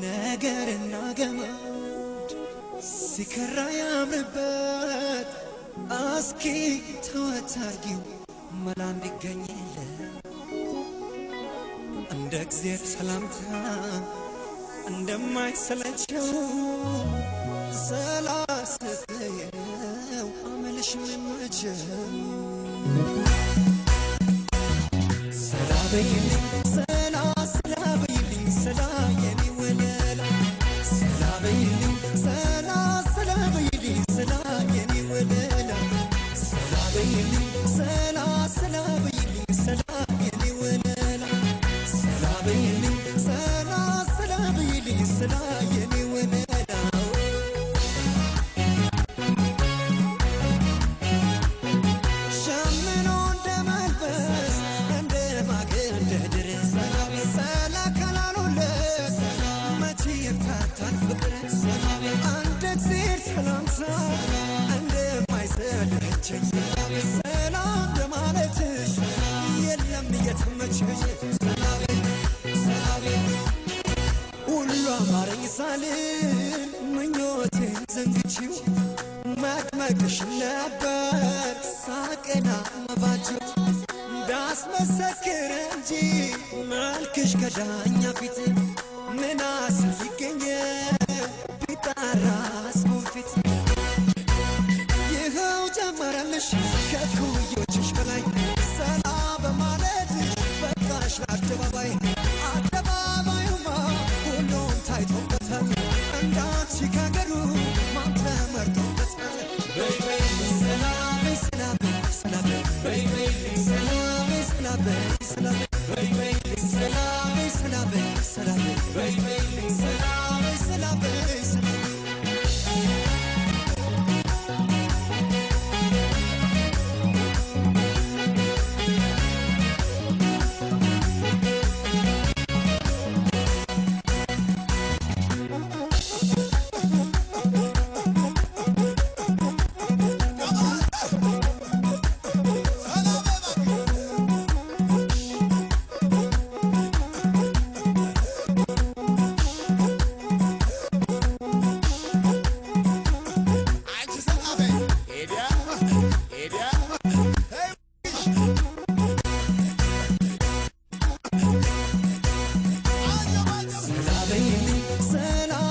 ነገርና ገመድ ሲከራ ያምርበት አስኪ ተወታርጊው መላ እንዲገኝለ እንደ እግዚአብሔር ሰላምታ እንደማይሰለቸው ሰላስተየው አመልሽ ምንመቸው ሰላበይልኝ ሰላበይልኝ ሰላየኔ ወለላ ሰላበይልኝ ሰላበይልኝ ሰላየኔ ወለላ ሰላበይልኝ ሰላበይልኝ ሰላየኔ ወለላ ሰላበይልኝ ሰላበይልኝ ሰላየኔ ወለላ ሰላም ለማለትሽ የለም የተመቸሽ ሰላም ሁሉ አማረኝ ሳልል ምኞቴን ዘንግቼው መድመቅሽ ነበር ሳቅና መባቸው እንዳስመሰክር እንጂ መልክሽ ከዳኛ ፊት ምን አስል ይገኛል ቢጣራስ ፊት ጀመረልሽ ከኩዮችሽ በላይ ሰላም በማለትሽ በቃሽ አደባባይ